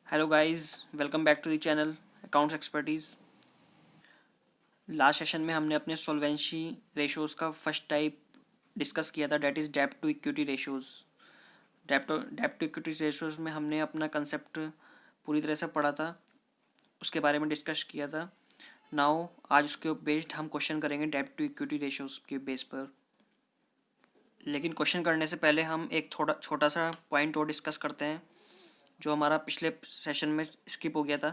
Hello guys, welcome back to the channel accounts expertise. Last session में हमने अपने solvency ratios का first type discuss किया था, डेट इज़ डेब्ट टू इक्विटी रेशोज़। डेब्ट टू इक्विटी रेशोज़ में हमने अपना कंसेप्ट पूरी तरह से पढ़ा था, उसके बारे में डिस्कस किया था। नाउ आज उसके बेस्ड हम क्वेश्चन करेंगे डेब्ट टू इक्विटी रेशोज़ के बेस पर। लेकिन क्वेश्चन करने से पहले हम एक थोड़ा छोटा सा पॉइंट और डिस्कस करते हैं जो हमारा पिछले सेशन में स्किप हो गया था,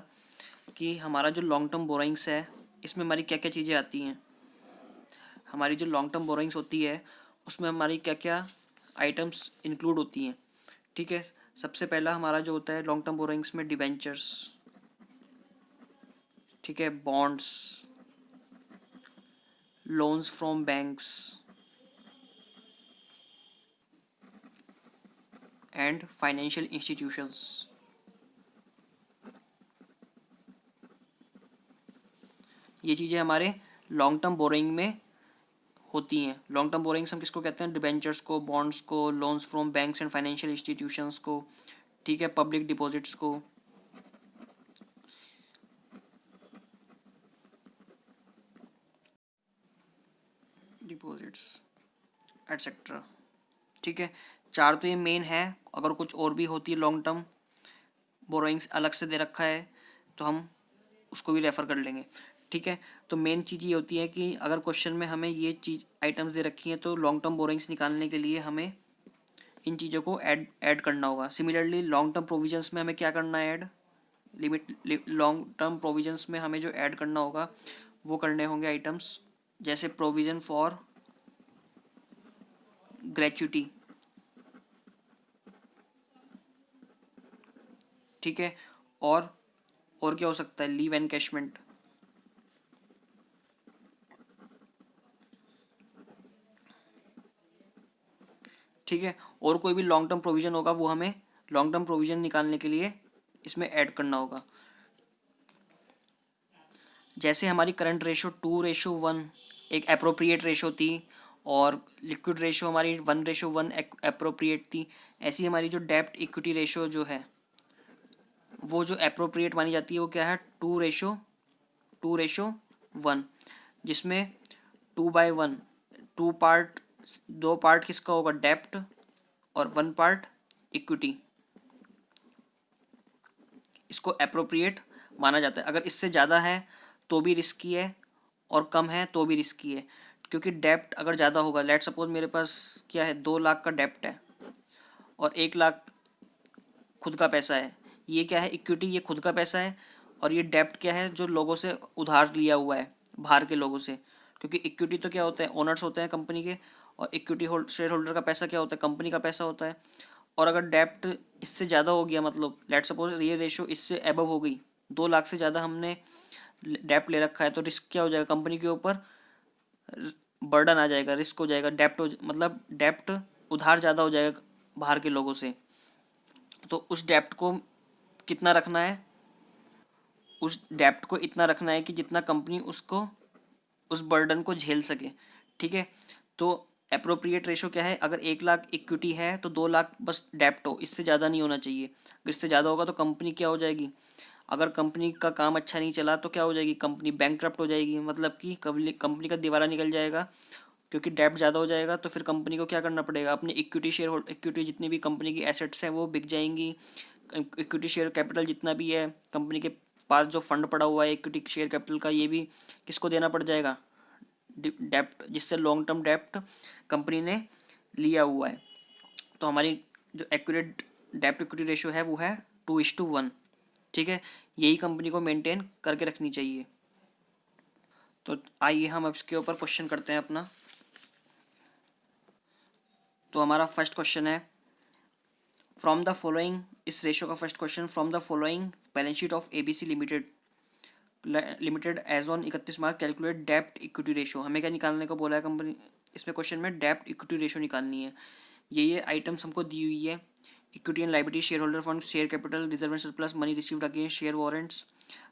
कि हमारा जो लॉन्ग टर्म बोरोइंग्स है इसमें हमारी क्या क्या चीज़ें आती हैं। हमारी जो लॉन्ग टर्म बोरोइंग्स होती है उसमें हमारी क्या क्या आइटम्स इंक्लूड होती हैं। ठीक है, सबसे पहला हमारा जो होता है लॉन्ग टर्म बोरोइंग्स में डिबेंचर्स, ठीक है, bonds, loans from banks and financial institutions. ये चीज़ें हमारे लॉन्ग टर्म बोरोइंग में होती हैं। लॉन्ग टर्म बोरोइंग्स हम किसको कहते हैं? डिबेंचर्स को, बॉन्ड्स को, loans from banks and financial institutions को, ठीक है, पब्लिक डिपॉजिट्स को। Deposits etcetera. ठीक है, चार तो ये मेन है। अगर कुछ और भी होती है लॉन्ग टर्म बोरोइंग्स अलग से दे रखा है तो हम उसको भी रेफ़र कर लेंगे। ठीक है, तो मेन चीज़ ये होती है कि अगर क्वेश्चन में हमें ये चीज़ आइटम्स दे रखी हैं तो लॉन्ग टर्म बोरोइंग्स निकालने के लिए हमें इन चीज़ों को ऐड करना होगा। सिमिलरली लॉन्ग टर्म प्रोविजंस में हमें क्या करना है? ऐड लॉन्ग टर्म प्रोविजंस में हमें जो ऐड करना होगा वो करने होंगे आइटम्स जैसे प्रोविज़न फॉर ग्रेच्युटी। ठीक है, और क्या हो सकता है? Leave encashment. ठीक है, और कोई भी लॉन्ग टर्म प्रोविज़न होगा वो हमें लॉन्ग टर्म प्रोविज़न निकालने के लिए इसमें ऐड करना होगा। जैसे हमारी करंट रेशो 2:1 एक अप्रोप्रिएट रेशो थी, और लिक्विड रेशो हमारी 1:1 अप्रोप्रिएट थी। ऐसी हमारी जो डेब्ट इक्विटी रेशो जो है वो जो अप्रोप्रिएट मानी जाती है वो क्या है? 2:1, जिसमें 2/1, टू पार्ट, दो पार्ट किसका होगा? डेब्ट, और वन पार्ट इक्विटी। इसको अप्रोप्रिएट माना जाता है। अगर इससे ज़्यादा है तो भी रिस्की है, और कम है तो भी रिस्की है। क्योंकि डेप्ट अगर ज़्यादा होगा, लेट सपोज मेरे पास क्या है, 2 लाख का डेप्ट है और 1 लाख खुद का पैसा है। ये क्या है? इक्विटी, ये खुद का पैसा है। और ये डेप्ट क्या है? जो लोगों से उधार लिया हुआ है, बाहर के लोगों से। क्योंकि इक्विटी तो क्या होता है? ओनर्स होते हैं कंपनी के, और इक्विटी शेयर होल्डर का पैसा क्या होता है? कंपनी का पैसा होता है। और अगर डेप्ट इससे ज़्यादा हो गया, मतलब लेट सपोज ये रेशो इससे एबव हो गई, 2 लाख से ज़्यादा हमने डेप्ट ले रखा है, तो रिस्क क्या हो जाएगा? कंपनी के ऊपर बर्डन आ जाएगा, रिस्क हो जाएगा। मतलब डेप्ट उधार ज़्यादा हो जाएगा बाहर के लोगों से। तो उस डेप्ट को कितना रखना है? उस डेप्ट को इतना रखना है कि जितना कंपनी उसको उस बर्डन को झेल सके। ठीक है, तो अप्रोप्रिएट रेशो क्या है? अगर 1 लाख इक्विटी है तो 2 लाख बस डेप्ट हो, इससे ज़्यादा नहीं होना चाहिए। अगर इससे ज़्यादा होगा तो कंपनी क्या हो जाएगी? अगर कंपनी का काम अच्छा नहीं चला तो क्या हो जाएगी? कंपनी बैंकक्रप्ट हो जाएगी, मतलब कि कंपनी का दिवाला निकल जाएगा। क्योंकि डेप्ट ज़्यादा हो जाएगा तो फिर कंपनी को क्या करना पड़ेगा? अपनी इक्विटी जितनी भी कंपनी की एसेट्स हैं वो बिक जाएंगी। इक्विटी शेयर कैपिटल जितना भी है कंपनी के पास, जो फंड पड़ा हुआ है इक्विटी शेयर कैपिटल का, ये भी किसको देना पड़ जाएगा? डेप्ट, जिससे लॉन्ग टर्म डेप्ट कंपनी ने लिया हुआ है। तो हमारी जो एक्यूरेट डेप्ट इक्विटी रेशो है वो है 2:1। ठीक है, यही कंपनी को मेंटेन करके रखनी चाहिए। तो आइए हम अब इसके ऊपर क्वेश्चन करते हैं अपना। तो हमारा फर्स्ट क्वेश्चन है, फ्रॉम द फॉलोइंग, इस रेशो का first question, from the following balance sheet of ABC limited as on 31 March calculate डेप्ट इक्विटी रेशो। हमें क्या निकालने को बोला है कंपनी? इसमें क्वेश्चन में डेप्ट इक्विटी रेशो निकालनी है। ये आइटम्स हमको दी हुई है। Equity and liability, share holder fund, share capital, reserve and surplus, money received against share warrants,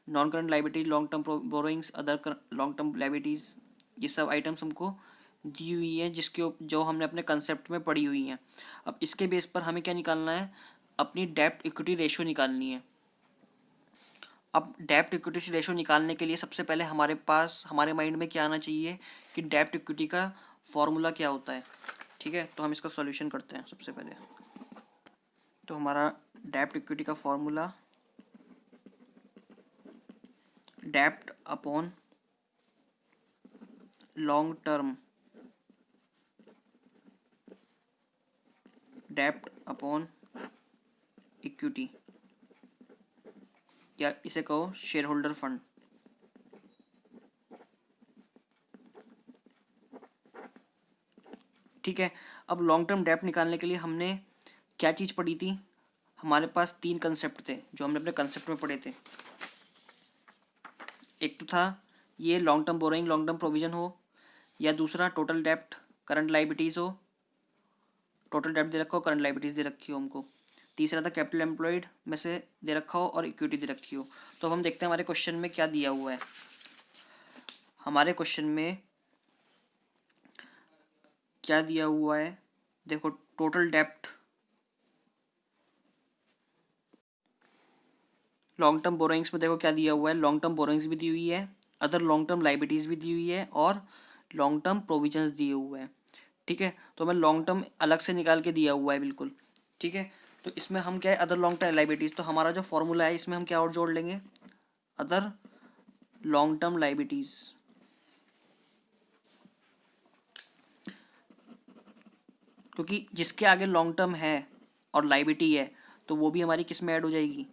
non current liability, long term borrowings, other long term liabilities. ये सब आइटम्स हमको दी हुई है जो हमने अपने कंसेप्ट में पढ़ी हुई हैं। अब इसके बेस पर हमें क्या निकालना है? अपनी डेप्ट इक्विटी रेशो निकालनी है। अब डेब्ट इक्विटी रेशो निकालने के लिए सबसे पहले हमारे पास हमारे माइंड में क्या आना चाहिए कि डेब्ट इक्विटी का फॉर्मूला क्या होता है। ठीक है, तो हम इसका सॉल्यूशन करते हैं सबसे पहले। तो हमारा डेब्ट इक्विटी का फॉर्मूला डेब्ट अपॉन लॉन्ग टर्म डेब्ट अपॉन इक्विटी, या इसे कहो शेयर होल्डर फंड। ठीक है, अब लॉन्ग टर्म डेब्ट निकालने के लिए हमने क्या चीज़ पढ़ी थी? हमारे पास तीन कंसेप्ट थे जो हमने अपने कंसेप्ट में पढ़े थे। एक तो था ये long term borrowing long term provision हो, या दूसरा टोटल डेब्ट करंट लाइबिलिटीज़ हो, टोटल डेब्ट दे रखा हो करंट लाइबिलिटीज़ दे रखी हो हमको। तीसरा था कैपिटल एम्प्लॉयड में से दे रखा हो और इक्विटी दे रखी हो। तो हम देखते हैं हमारे क्वेश्चन में क्या दिया हुआ है। हमारे क्वेश्चन में क्या दिया हुआ है, देखो टोटल डेब्ट, लॉन्ग टर्म बोरोइंग्स में देखो क्या दिया हुआ है, लॉन्ग टर्म बोरोइंग्स भी दी हुई है, अदर लॉन्ग टर्म लाइबिलिटीज़ भी दी हुई है और लॉन्ग टर्म प्रोविजंस दिए हुए हैं। ठीक है, तो हमें लॉन्ग टर्म अलग से निकाल के दिया हुआ है बिल्कुल। ठीक है, तो इसमें हम क्या है अदर लॉन्ग टर्म लाइबिलिटीज़, तो हमारा जो फॉर्मूला है इसमें हम क्या और जोड़ लेंगे, अदर लॉन्ग टर्म लाइबिलिटीज़। क्योंकि जिसके आगे लॉन्ग टर्म है और लाइबिलिटी है तो वो भी हमारी किस में ऐड हो जाएगी,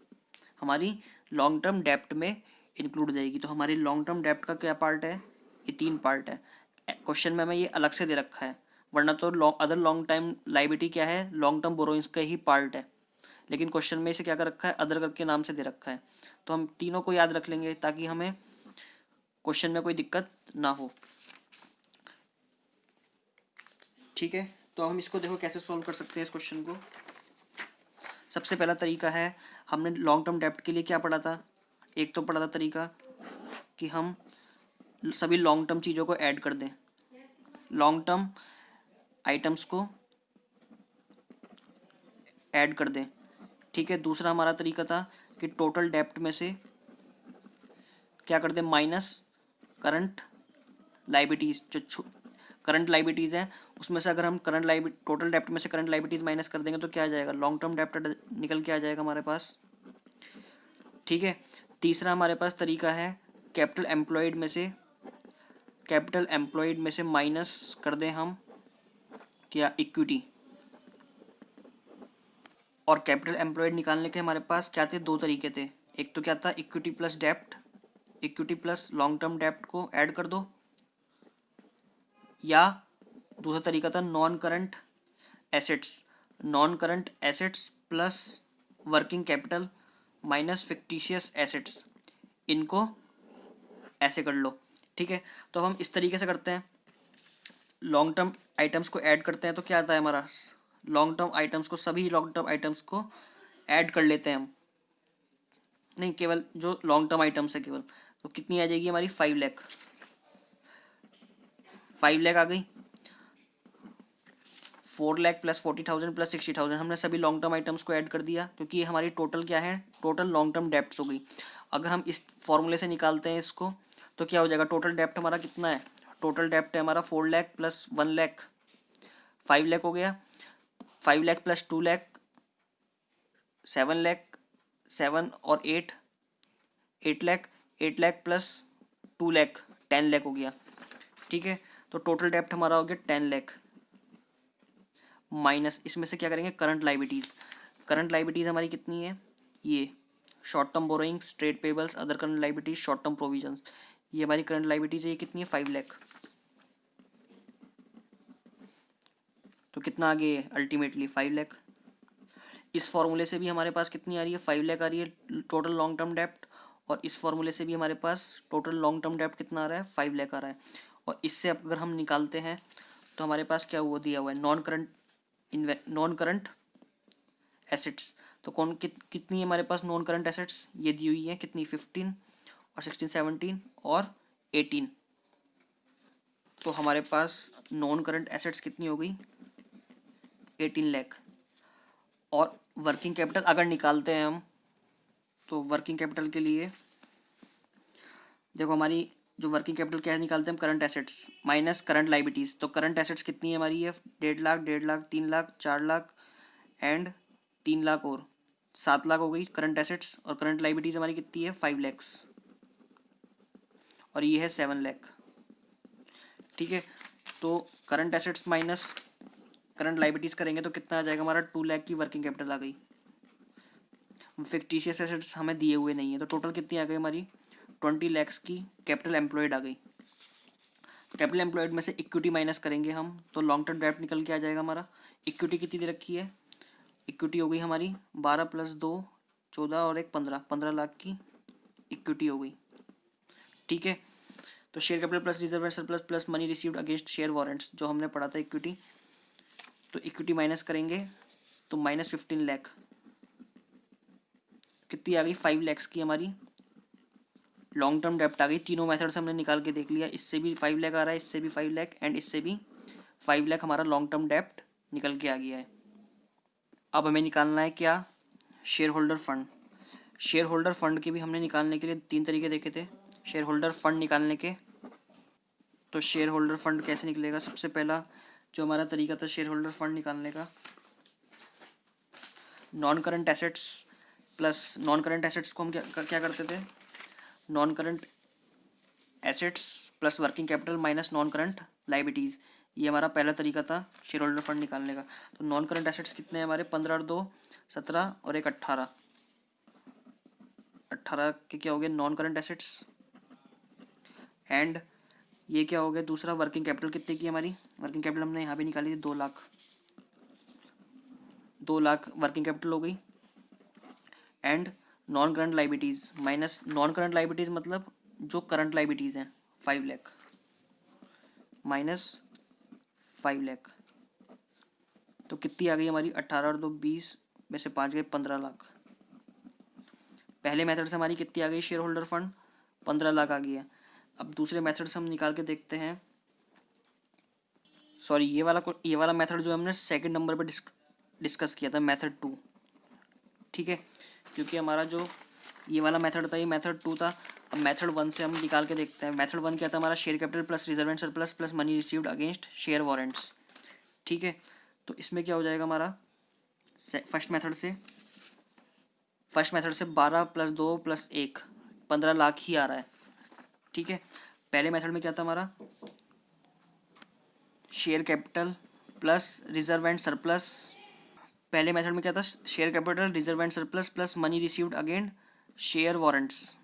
हमारी लॉन्ग टर्म डेप्ट में इंक्लूड हो जाएगी। तो हमारी लॉन्ग टर्म डेप्ट का क्या पार्ट है, ये तीन पार्ट है। क्वेश्चन में हमें ये अलग से दे रखा है, वरना तो अदर लॉन्ग टाइम लाइबिलिटी क्या है, लॉन्ग टर्म बोरोइंग्स का ही पार्ट है, लेकिन क्वेश्चन में इसे क्या कर रखा है, अदर करके नाम से दे रखा है। तो हम तीनों को याद रख लेंगे ताकि हमें क्वेश्चन में कोई दिक्कत ना हो। ठीक है, तो हम इसको देखो कैसे सॉल्व कर सकते हैं इस क्वेश्चन को। सबसे पहला तरीका है, हमने लॉन्ग टर्म डेब्ट के लिए क्या पढ़ा था, एक तो पढ़ा था तरीका कि हम सभी लॉन्ग टर्म चीज़ों को ऐड कर दें, लॉन्ग टर्म आइटम्स को ऐड कर दें। ठीक है, दूसरा हमारा तरीका था कि टोटल डेब्ट में से क्या कर दें, माइनस करंट लाइबिलिटीज़, जो करंट लाइबिलिटीज़ हैं उसमें से अगर हम करंट लाइबिलिटी टोटल डेब्ट में से करंट लाइबिलिटीज़ माइनस कर देंगे तो क्या आ जाएगा, लॉन्ग टर्म डेब्ट निकल के आ जाएगा हमारे पास। ठीक है, तीसरा हमारे पास तरीका है कैपिटल एम्प्लॉयड में से माइनस कर दें हम क्या, इक्विटी। और कैपिटल एम्प्लॉयड निकालने के हमारे पास क्या थे, दो तरीके थे। एक तो क्या था, इक्विटी प्लस डेप्ट, इक्विटी प्लस लॉन्ग टर्म डेप्ट को ऐड कर दो, या दूसरा तरीका था non current assets plus working capital minus fictitious assets, इनको ऐसे कर लो। ठीक है, तो हम इस तरीके से करते हैं, लॉन्ग टर्म आइटम्स को ऐड करते हैं तो क्या आता है हमारा, लॉन्ग टर्म आइटम्स को, सभी लॉन्ग टर्म आइटम्स को ऐड कर लेते हैं हम, नहीं केवल जो लॉन्ग टर्म आइटम्स है केवल, तो कितनी आ जाएगी हमारी 5 लाख, 5 लाख आ गई। 4 लाख प्लस 40,000 प्लस 60,000, हमने सभी लॉन्ग टर्म आइटम्स को ऐड कर दिया क्योंकि ये हमारी टोटल क्या है, टोटल लॉन्ग टर्म डेप्ट हो गई। अगर हम इस फॉर्मूले से निकालते हैं इसको तो क्या हो जाएगा, टोटल डेप्ट हमारा कितना है, टोटल डेप्ट है हमारा 4 लाख प्लस 1 लाख, 5 लाख हो गया। 5 लाख प्लस 2 लाख 7 लाख, 7 और 8, 8 लाख, 8 लाख प्लस 2 लाख 10 लाख हो गया। ठीक है, तो टोटल डेप्ट हमारा हो गया 10 लाख, माइनस इसमें से क्या करेंगे, करंट लाइबिलिटीज़। करंट लाइबिलिटीज़ हमारी कितनी है, ये short term borrowings, trade payables, other current liabilities, short term provisions, ये हमारी करंट लाइबिलिटीज है, ये कितनी है, 5 लाख। तो कितना आ गया अल्टीमेटली 5 लाख। इस फॉर्मूले से भी हमारे पास कितनी आ रही है, 5 लाख आ रही है टोटल लॉन्ग टर्म डेप्ट, और इस फॉर्मूले से भी हमारे पास टोटल लॉन्ग टर्म डेप्ट कितना आ रहा है, 5 लाख आ रहा है। और इससे अगर हम निकालते हैं तो हमारे पास क्या हुआ दिया हुआ है, नॉन करंट एसेट्स। तो कितनी है हमारे पास नॉन करंट एसेट्स, ये दी हुई है कितनी, 15 और 16, 17 और 18। तो हमारे पास नॉन करंट एसेट्स कितनी हो गई, 18 लाख। और वर्किंग कैपिटल अगर निकालते हैं हम तो वर्किंग कैपिटल के लिए देखो हमारी जो वर्किंग कैपिटल क्या है निकालते हैं हम, current assets minus current liabilities. तो करंट एसेट्स कितनी है हमारी, ये 1.5 लाख, 1.5 लाख, 3 लाख, 4 लाख एंड 3 लाख और 7 लाख हो गई करंट एसेट्स। और करंट लाइबिलिटीज़ हमारी कितनी है, 5 लैक्स, और ये है 7 लाख। ठीक है, तो current assets minus current liabilities करेंगे तो कितना आ जाएगा हमारा, 2 लाख की वर्किंग कैपिटल आ गई। फिक्टिशियस एसेट्स हमें दिए हुए नहीं है, तो टोटल कितनी आ गई हमारी, 20 लैक्स की कैपिटल एम्प्लॉयड आ गई। कैपिटल एम्प्लॉयड में से इक्विटी माइनस करेंगे हम, तो लॉन्ग टर्म डेब्ट निकल के आ जाएगा हमारा। इक्विटी कितनी दे रखी है, इक्विटी हो गई हमारी 12 + 2 14 और एक 15 लाख की इक्विटी हो गई। ठीक है, तो share capital plus reserve and surplus plus money received against share warrants जो हमने पढ़ा था इक्विटी, तो इक्विटी माइनस करेंगे तो -15 लाख कितनी आ गई, 5 लैक्स की हमारी लॉन्ग टर्म डेप्ट आ गई। तीनों मेथड से हमने निकाल के देख लिया, इससे भी 5 लाख आ रहा है, इससे भी 5 लाख एंड इससे भी 5 लाख हमारा लॉन्ग टर्म डेप्ट निकल के आ गया है। अब हमें निकालना है क्या, share holder fund. Share holder fund के भी हमने निकालने के लिए 3 तरीके देखे थे शेयर होल्डर फंड निकालने के। तो शेयर होल्डर फंड कैसे निकलेगा, सबसे पहला जो हमारा तरीका था शेयर होल्डर फंड निकालने का, non current assets plus non current assets को हम क्या करते थे, non current assets plus working capital minus non current liabilities, ये हमारा पहला तरीका था शेयर होल्डर फंड निकालने का। तो नॉन करंट एसेट्स कितने हैं हमारे, 15 और 2 17 और एक 18, 18 के क्या हो गए नॉन करंट एसेट्स। एंड ये क्या हो गया दूसरा, वर्किंग कैपिटल कितने की हमारी, वर्किंग कैपिटल हमने यहाँ पे निकाली थी 2 लाख, 2 लाख वर्किंग कैपिटल हो गई। And non current liabilities minus non current liabilities मतलब जो करंट लाइबिलिटीज़ हैं, 5 लाख माइनस 5 लाख, तो कितनी आ गई हमारी, 18 और 2 20 में से 5 गए 15 लाख। पहले मेथड से हमारी कितनी आ गई शेयर होल्डर फंड, 15 लाख आ गया। अब दूसरे मेथड से हम निकाल के देखते हैं, सॉरी ये वाला मेथड जो हमने सेकंड नंबर पे डिस्कस किया था, मेथड 2। ठीक है, क्योंकि हमारा जो ये वाला मेथड था ये मेथड 2 था। अब मेथड 1 से हम निकाल के देखते हैं। मेथड 1 क्या था हमारा, share capital plus reserve and surplus plus money received against share warrants. ठीक है, तो इसमें क्या हो जाएगा हमारा, फर्स्ट मेथड से 12 + 2 + 1 15 लाख ही आ रहा है। ठीक है, पहले मेथड में क्या था हमारा, share capital plus reserve and surplus, पहले मेथड में क्या था, share capital reserve and surplus plus money received again share warrants,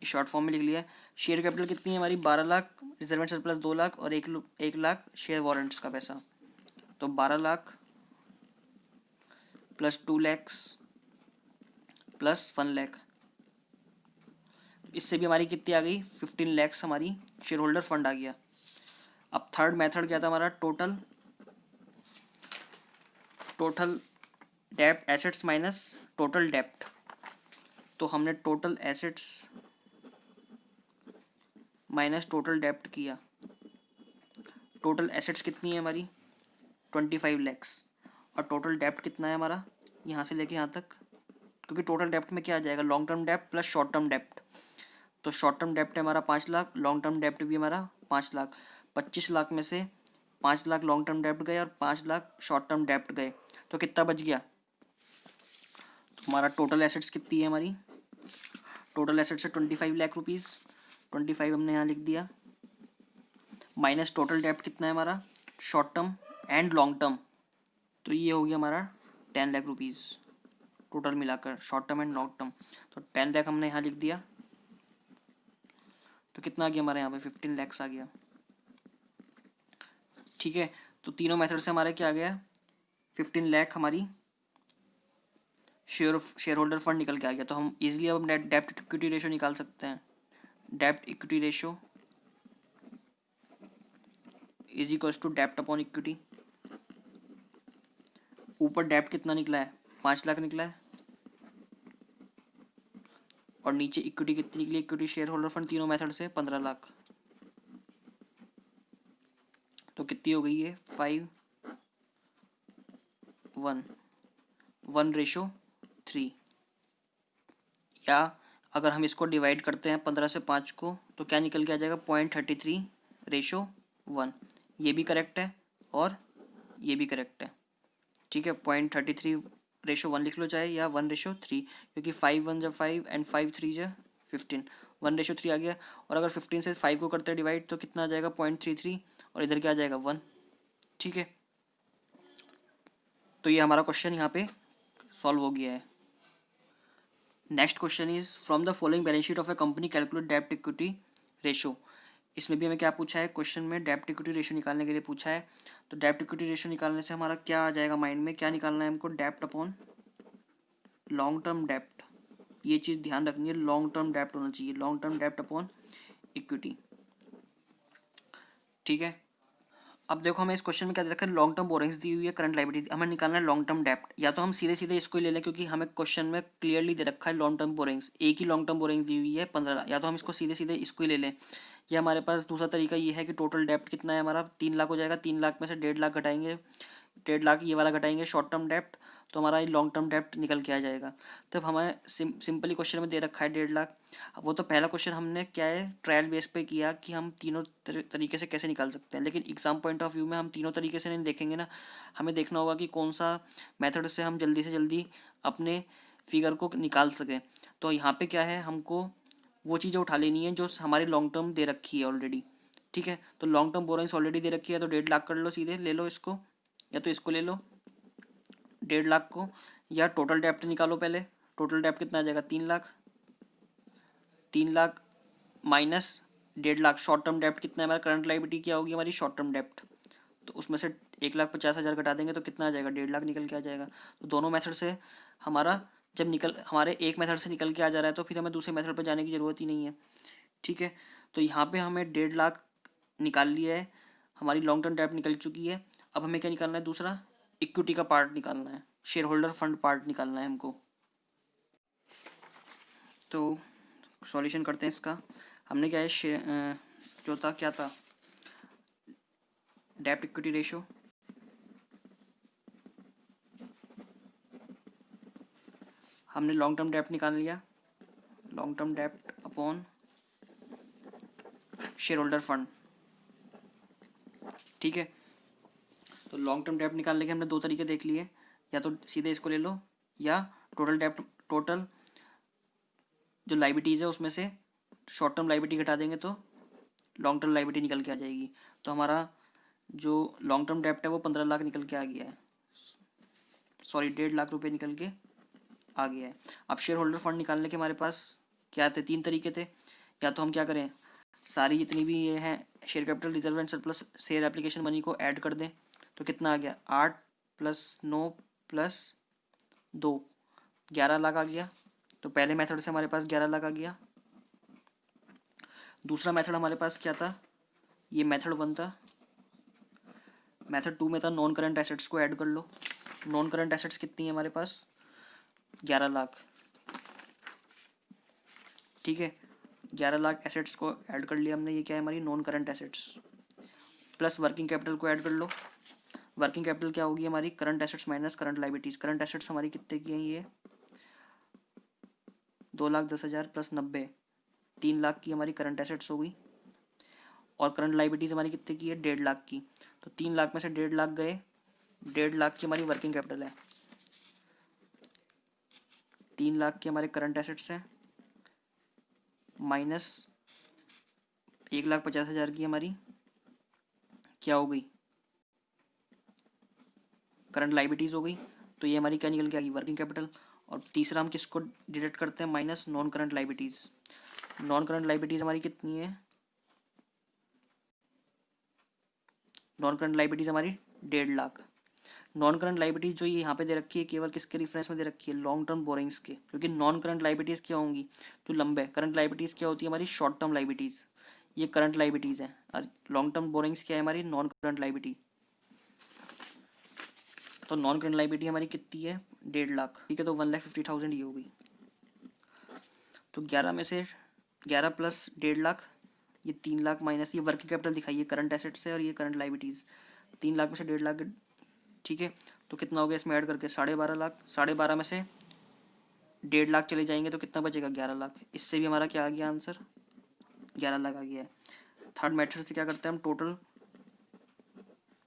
short form में लिख लिया है। शेयर कैपिटल कितनी है हमारी, 12 lakh, reserve and surplus 2 lakh और 1 लाख शेयर वारंट्स का पैसा, तो 12 लाख प्लस 2 लैक्स प्लस 1 लाख, इससे भी हमारी कितनी आ गई, 15 लैक्स हमारी शेयर होल्डर फंड आ गया। अब थर्ड मेथड क्या था हमारा, टोटल डेप्ट एसेट्स माइनस टोटल डेप्ट। तो हमने टोटल एसेट्स माइनस टोटल डेप्ट किया। टोटल एसेट्स कितनी है हमारी, 25 लैक्स, और टोटल डेप्ट कितना है हमारा, यहाँ से लेके यहाँ तक, क्योंकि टोटल डेप्ट में क्या आ जाएगा, लॉन्ग टर्म डेप्ट प्लस शॉर्ट टर्म डेप्ट। तो शॉर्ट टर्म डेप्ट है हमारा 5 लाख, लॉन्ग टर्म डेप्ट भी हमारा 5 लाख। 25 लाख में से 5 लाख लॉन्ग टर्म डेप्ट गए और 5 लाख शॉर्ट टर्म डेप्ट गए, तो कितना बच गया, तो हमारा टोटल एसेट्स कितनी है हमारी, टोटल एसेट्स है 25 लाख रुपीज़, 25 हमने यहाँ लिख दिया, माइनस टोटल डेप्ट कितना है हमारा, short term and long term, तो ये हो गया हमारा 10 लाख रुपीज़ टोटल मिलाकर, short term and long term. तो 10 लाख हमने यहाँ लिख दिया, तो कितना आ गया हमारे यहाँ पे, 15 लैक्स आ गया। ठीक है, तो तीनों मेथड से हमारे क्या आ गया, 15 लाख हमारी शेयर होल्डर फंड निकल के आ गया। तो हम इजीली अब डेप्ट इक्विटी रेशो निकाल सकते हैं। डेप्ट equity ratio is equals to dept upon equity. ऊपर डेप्ट कितना निकला है, 5 लाख निकला है, और नीचे इक्विटी कितनी निकली, इक्विटी शेयर होल्डर फंड तीनों मेथड से 15 लाख, तो कितनी हो गई है, 5:1 1:3, या अगर हम इसको डिवाइड करते हैं 15 से 5 को तो क्या निकल के आ जाएगा 0.33:1। ये भी करेक्ट है और ये भी करेक्ट है। ठीक है, 0.33:1 लिख लो चाहे, या 1:3, क्योंकि 5 1 जा 5 एंड 5 3 जा 15, 1:3 आ गया। और अगर 15 से 5 को करते हैं डिवाइड तो कितना आ जाएगा 0.33, और इधर क्या आ जाएगा 1। ठीक है, तो ये हमारा क्वेश्चन यहाँ पे सॉल्व हो गया है। Next question is from the following balance sheet of A company calculate डेब्ट इक्विटी रेशो। इसमें भी हमें क्या पूछा है, क्वेश्चन में डेब्ट इक्विटी रेशो निकालने के लिए पूछा है। तो डेब्ट इक्विटी रेशो निकालने से हमारा क्या आ जाएगा माइंड में, क्या निकालना है हमको, डेब्ट अपॉन लॉन्ग टर्म डेब्ट। ये चीज़ ध्यान रखनी है, लॉन्ग टर्म डेब्ट होना चाहिए, लॉन्ग टर्म डेब्ट अपॉन इक्विटी। ठीक है, अब देखो हमें इस क्वेश्चन में क्या दे रखा है, लॉन्ग टर्म बोरिंग्स दी हुई है, करंट लायबिलिटी, हमें निकालना है लॉन्ग टर्म डेब्ट। या तो हम सीधे सीधे इसको ही ले लें, क्योंकि हमें क्वेश्चन में क्लियरली दे रखा है लॉन्ग टर्म बोरिंग्स, एक ही लॉन्ग टर्म बोरिंग दी हुई है 15 लाख। या तो हम इसको सीधे सीधे इसको ही ले लें, या हमारे पास दूसरा तरीका ये है कि टोटल डेब्ट कितना है हमारा 3 लाख हो जाएगा, 3 लाख में से 1.5 लाख घटाएंगे, 1.5 लाख ये वाला घटाएंगे शॉर्ट टर्म डेब्ट, तो हमारा ये लॉन्ग टर्म डेब्ट निकल के आ जाएगा। तब हमें सिंपली क्वेश्चन में दे रखा है 1.5 लाख। वो तो पहला क्वेश्चन हमने क्या है ट्रायल बेस पे किया कि हम तीनों तरीके से कैसे निकाल सकते हैं, लेकिन एग्जाम पॉइंट ऑफ व्यू में हम तीनों तरीके से नहीं देखेंगे ना, हमें देखना होगा कि कौन सा मेथड से हम जल्दी से जल्दी अपने फिगर को निकाल सकें। तो यहाँ पे क्या है, हमको वो चीज़ें उठा लेनी है जो हमारी लॉन्ग टर्म दे रखी है ऑलरेडी। ठीक है, तो लॉन्ग टर्म बोरोइंग्स ऑलरेडी दे रखी है, तो 1.5 लाख कर लो, सीधे ले लो इसको, या तो इसको ले लो 1.5 लाख को, या टोटल डेप्ट निकालो पहले। टोटल डेप्ट कितना आ जाएगा 3 lakh, 3 lakh minus 1.5 lakh, short term डेप्ट कितना है हमारा, करंट लायबिलिटी क्या होगी हमारी शॉर्ट टर्म डेप्ट, तो उसमें से 1,50,000 घटा देंगे तो कितना आ जाएगा 1.5 लाख निकल के आ जाएगा। तो दोनों मेथड से हमारा जब निकल हमारे एक मेथड से निकल के आ जा रहा है तो फिर हमें दूसरे मेथड पर जाने की ज़रूरत ही नहीं है। ठीक है, तो यहाँ पे हमें 1.5 लाख निकाल लिया है, हमारी लॉन्ग टर्म डेप्ट निकल चुकी है। अब हमें क्या निकालना है, दूसरा इक्विटी का पार्ट निकालना है, शेयर होल्डर फंड पार्ट निकालना है हमको। तो सॉल्यूशन करते हैं इसका। हमने क्या है जो था क्या था, डेप्ट इक्विटी रेशो, हमने लॉन्ग टर्म डेप्ट निकाल लिया, लॉन्ग टर्म डेप्ट अपॉन शेयर होल्डर फंड। ठीक है, तो लॉन्ग टर्म डेप्ट निकालने के हमने दो तरीके देख लिए, या तो सीधे इसको ले लो, या टोटल डेप्ट, टोटल जो लाइबिलिटीज़ है उसमें से शॉर्ट टर्म लाइबिलिटी घटा देंगे तो लॉन्ग टर्म लाइबिलिटी निकल के आ जाएगी। तो हमारा जो लॉन्ग टर्म डेप्ट है वो 15 लाख निकल के आ गया है, सॉरी 1.5 लाख रुपए निकल के आ गया है। अब शेयर होल्डर फंड निकालने के हमारे पास क्या थे, 3 तरीके थे। या तो हम क्या करें, सारी जितनी भी ये हैं share capital reserve and surplus share application money को ऐड कर दें, तो कितना आ गया 8 + 9 + 2 11 लाख आ गया। तो पहले मेथड से हमारे पास 11 लाख आ गया। दूसरा मेथड हमारे पास क्या था, ये मेथड 1 था। मेथड 2 में था नॉन करंट एसेट्स को ऐड कर लो। नॉन करंट एसेट्स कितनी है हमारे पास 11 लाख। ठीक है, 11 लाख एसेट्स को ऐड कर लिया हमने, ये क्या है हमारी non current assets, plus working capital को ऐड कर लो। वर्किंग कैपिटल क्या होगी हमारी, current assets minus current liabilities. Current assets हमारी कितने की हैं, ये 2,10,000 + 90, 3 लाख की हमारी करंट एसेट्स हो गई। और करंट लायबिलिटीज हमारी कितने की है 1.5 लाख की। तो 3 लाख में से 1.5 लाख गए, 1.5 लाख की हमारी वर्किंग कैपिटल है, 3 लाख की हमारे करंट एसेट्स हैं, माइनस 1,50,000 की हमारी क्या हो गई, करंट लायबिलिटीज़ हो गई। तो ये हमारी क्या निकल के आ गई वर्किंग कैपिटल। और तीसरा हम किसको डिडक्ट करते हैं, minus non current liabilities. Non current liabilities हमारी कितनी है, नॉन करंट लायबिलिटीज़ हमारी 1.5 लाख। नॉन करंट लायबिलिटीज़ जो ये यहाँ पे दे रखी है केवल किसके रिफरेंस में दे रखी है, लॉन्ग टर्म बोरिंग्स के, क्योंकि नॉन करंट लायबिलिटीज़ क्या होंगी तो लंबे, करंट लायबिलिटीज़ क्या होती है हमारी शॉर्ट टर्म लायबिलिटीज़, ये करंट लायबिलिटीज़ हैं। और लॉन्ग टर्म बोरिंग्स क्या है हमारी नॉन करंट लायबिलिटी। तो नॉन करंट लायबिलिटी हमारी कितनी है 1.5 लाख। ठीक है, तो 1,50,000 ये हो गई। तो 11 में से 11 + 1.5 लाख, ये 3 लाख माइनस ये वर्किंग कैपिटल दिखाइए करंट एसेट्स है और ये करंट लायबिलिटीज़, 3 लाख में से 1.5 लाख। ठीक है, तो कितना हो गया इसमें ऐड करके 12.5 लाख। 12.5 में से 1.5 लाख चले जाएंगे तो कितना बचेगा? 11 लाख। इससे भी हमारा क्या आ गया आंसर? 11 लाख आ गया है। थर्ड मेथड से क्या करते हैं हम? टोटल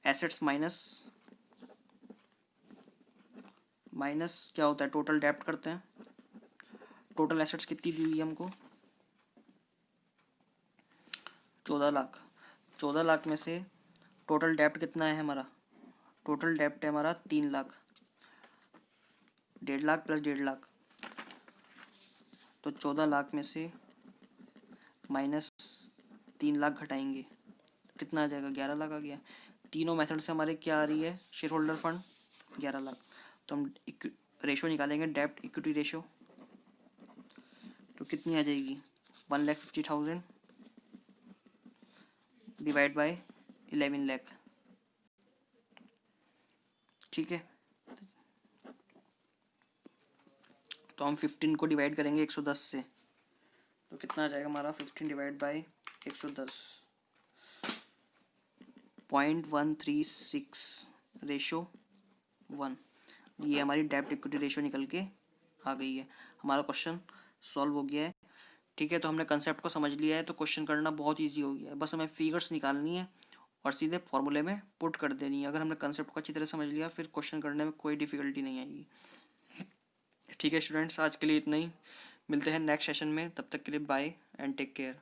एसेट्स माइनस क्या होता है? टोटल डेप्ट करते हैं। टोटल एसेट्स कितनी दी हुई है हमको? 14 लाख। 14 लाख में से टोटल डेप्ट कितना है हमारा? टोटल डेप्ट है हमारा 3 लाख। 1.5 लाख प्लस 1.5 लाख, तो 14 लाख में से माइनस 3 लाख घटाएंगे, कितना आ जाएगा? 11 लाख आ गया। तीनों मेथड से हमारे क्या आ रही है शेयर होल्डर फंड? 11 लाख। तो हम रेशो निकालेंगे, डेप्ट इक्विटी रेशो, तो कितनी आ जाएगी? 1,50,000 डिवाइड बाय 11 लाख। ठीक है, तो हम 15 को डिवाइड करेंगे 110 से, तो कितना आ जाएगा हमारा? 15 डिवाइड बाई 110, 0.136 रेशो 1। ये हमारी डेप्ट इक्विटी रेशो निकल के आ गई है। हमारा क्वेश्चन सॉल्व हो गया है। ठीक है, तो हमने कंसेप्ट को समझ लिया है, तो क्वेश्चन करना बहुत ईजी हो गया है। बस हमें फिगर्स निकालनी है और सीधे फॉर्मूले में पुट कर देनी है। अगर हमने कंसेप्ट को अच्छी तरह समझ लिया, फिर क्वेश्चन करने में कोई डिफिकल्टी नहीं आएगी। ठीक है स्टूडेंट्स, आज के लिए इतना ही। मिलते हैं नेक्स्ट सेशन में, तब तक के लिए बाय एंड टेक केयर।